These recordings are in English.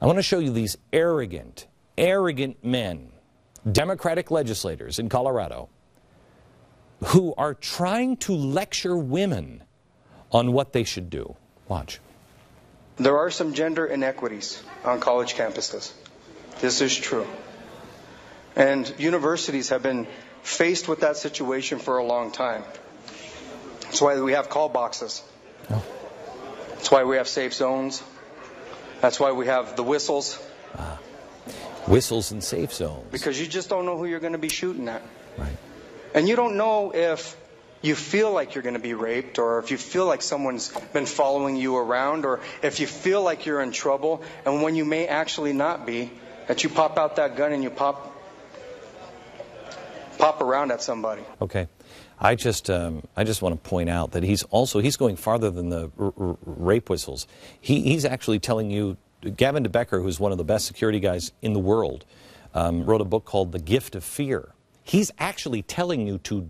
I want to show you these arrogant men, Democratic legislators in Colorado, who are trying to lecture women on what they should do. Watch. There are some gender inequities on college campuses. This is true. And universities have been faced with that situation for a long time. That's why we have call boxes. Oh. That's why we have safe zones. That's why we have the whistles. Whistles and safe zones. Because you just don't know who you're going to be shooting at. Right. And you don't know if you feel like you're going to be raped, or if you feel like someone's been following you around, or if you feel like you're in trouble, and when you may actually not be, that you pop out that gun and you pop around at somebody. Okay. I just want to point out that he's going farther than the rape whistles. He's actually telling you, Gavin DeBecker, who's one of the best security guys in the world, wrote a book called The Gift of Fear. He's actually telling you to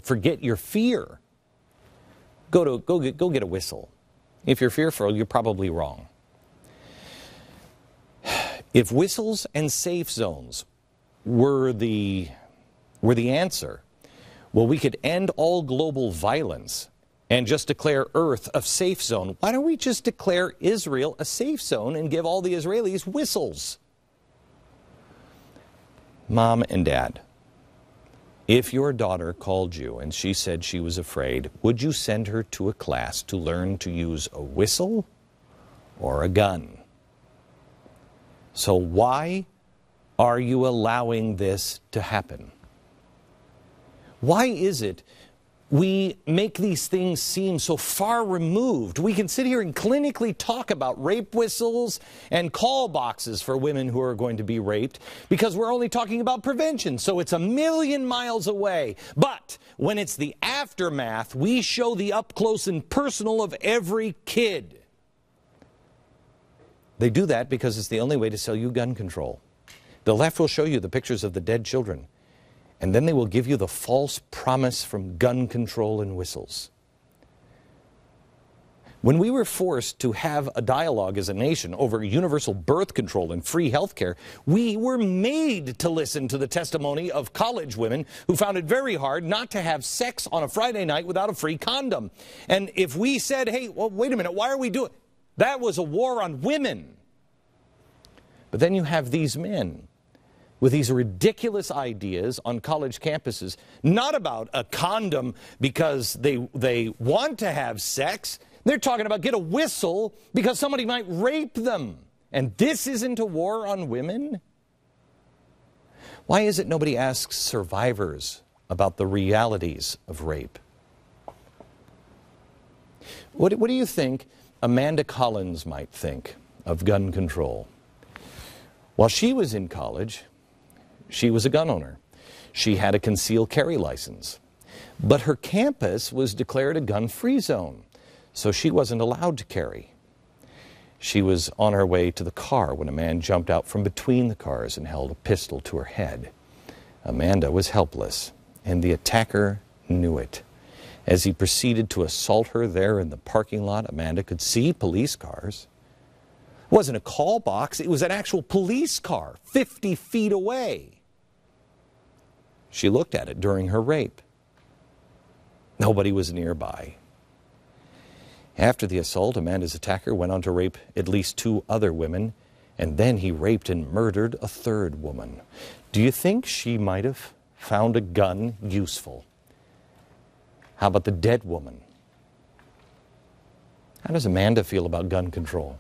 forget your fear. Go get a whistle. If you're fearful, you're probably wrong. If whistles and safe zones were the answer, well, we could end all global violence and just declare Earth a safe zone. Why don't we just declare Israel a safe zone and give all the Israelis whistles? Mom and Dad, if your daughter called you and she said she was afraid, would you send her to a class to learn to use a whistle or a gun? So why are you allowing this to happen? Why is it we make these things seem so far removed? We can sit here and clinically talk about rape whistles and call boxes for women who are going to be raped because we're only talking about prevention, so it's a million miles away. But when it's the aftermath, we show the up close and personal of every kid. They do that because it's the only way to sell you gun control. The left will show you the pictures of the dead children, and then they will give you the false promise from gun control and whistles. When we were forced to have a dialogue as a nation over universal birth control and free health care, we were made to listen to the testimony of college women who found it very hard not to have sex on a Friday night without a free condom. And if we said, hey, well, wait a minute, why are we doing it? That was a war on women. But then you have these men with these ridiculous ideas on college campuses, not about a condom because they want to have sex. They're talking about get a whistle because somebody might rape them. And this isn't a war on women? Why is it nobody asks survivors about the realities of rape? What do you think Amanda Collins might think of gun control? While she was in college, she was a gun owner. She had a concealed carry license. But her campus was declared a gun-free zone, so she wasn't allowed to carry. She was on her way to the car when a man jumped out from between the cars and held a pistol to her head. Amanda was helpless, and the attacker knew it. As he proceeded to assault her there in the parking lot, Amanda could see police cars. It wasn't a call box, it was an actual police car 50 feet away. She looked at it during her rape. Nobody was nearby. After the assault, Amanda's attacker went on to rape at least 2 other women, and then he raped and murdered a 3rd woman. Do you think she might have found a gun useful? How about the dead woman? How does Amanda feel about gun control?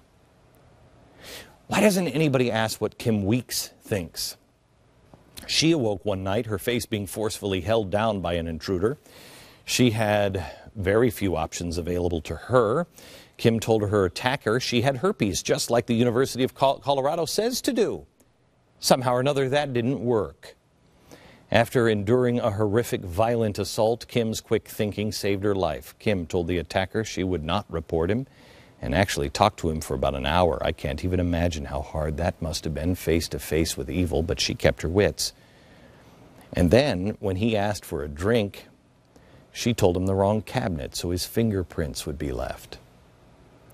Why doesn't anybody ask what Kim Weeks thinks? She awoke one night, her face being forcefully held down by an intruder. She had very few options available to her. Kim told her attacker she had herpes, just like the University of Colorado says to do. Somehow or another, that didn't work. After enduring a horrific, violent assault, Kim's quick thinking saved her life. Kim told the attacker she would not report him and actually talked to him for about an hour. I can't even imagine how hard that must have been, face to face with evil, but she kept her wits. And then, when he asked for a drink, she told him the wrong cabinet so his fingerprints would be left.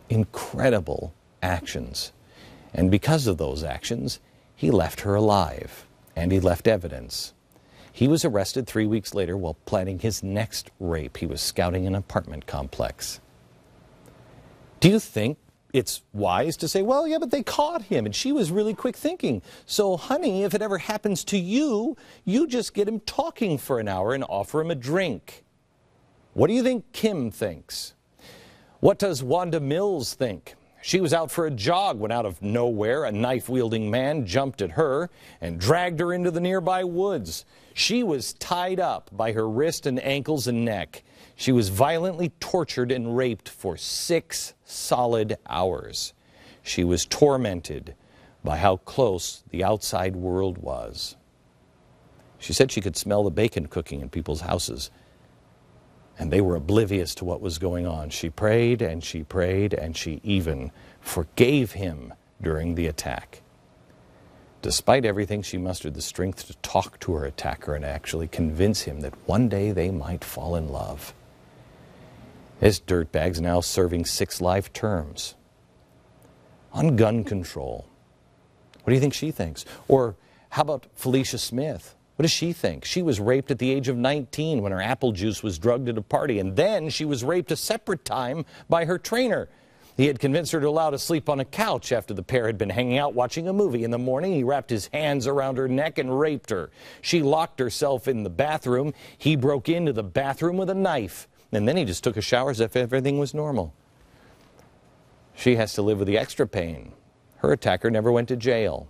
Incredible actions. And because of those actions, he left her alive, and he left evidence. He was arrested 3 weeks later while planning his next rape. He was scouting an apartment complex. Do you think it's wise to say, well, yeah, but they caught him, and she was really quick thinking. So, honey, if it ever happens to you, you just get him talking for an hour and offer him a drink. What do you think Kim thinks? What does Wanda Mills think? She was out for a jog when out of nowhere a knife-wielding man jumped at her and dragged her into the nearby woods. She was tied up by her wrist and ankles and neck. She was violently tortured and raped for 6 solid hours. She was tormented by how close the outside world was. She said she could smell the bacon cooking in people's houses, and they were oblivious to what was going on. She prayed and she prayed, and she even forgave him during the attack. Despite everything, she mustered the strength to talk to her attacker and actually convince him that one day they might fall in love. This dirtbag's now serving 6 life terms. On gun control, what do you think she thinks? Or how about Felicia Smith? What does she think? She was raped at the age of 19 when her apple juice was drugged at a party, and then she was raped a separate time by her trainer. He had convinced her to allow to sleep on a couch after the pair had been hanging out watching a movie. In the morning, he wrapped his hands around her neck and raped her. She locked herself in the bathroom. He broke into the bathroom with a knife, and then he just took a shower as if everything was normal. She has to live with the extra pain. Her attacker never went to jail.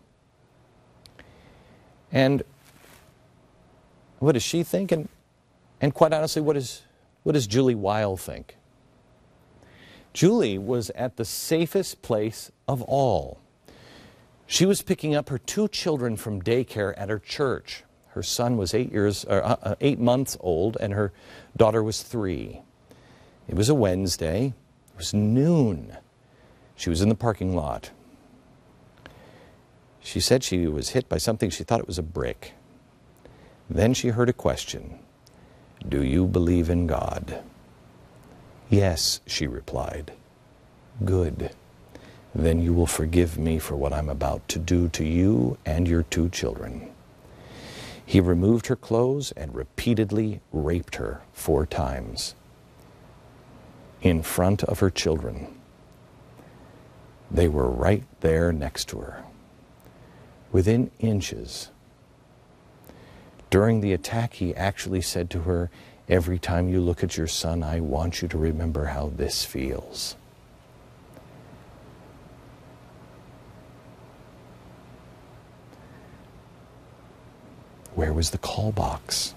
And what does she think? And quite honestly, what does Julie Weil think? Julie was at the safest place of all. She was picking up her 2 children from daycare at her church. Her son was 8 months old, and her daughter was 3. It was a Wednesday. It was noon. She was in the parking lot. She said she was hit by something. She thought it was a brick. Then she heard a question. Do you believe in God? Yes, she replied. Good. Then you will forgive me for what I'm about to do to you and your 2 children. He removed her clothes and repeatedly raped her 4 times in front of her children. They were right there next to her, within inches. During the attack, he actually said to her, every time you look at your son, I want you to remember how this feels. Where was the call box?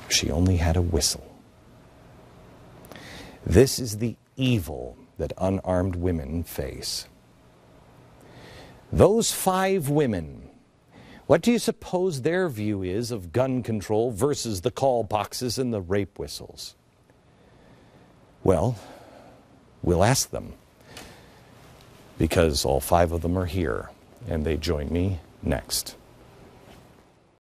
She only had a whistle. This is the evil that unarmed women face. Those 5 women, what do you suppose their view is of gun control versus the call boxes and the rape whistles? Well, we'll ask them, because all 5 of them are here, and they join me next.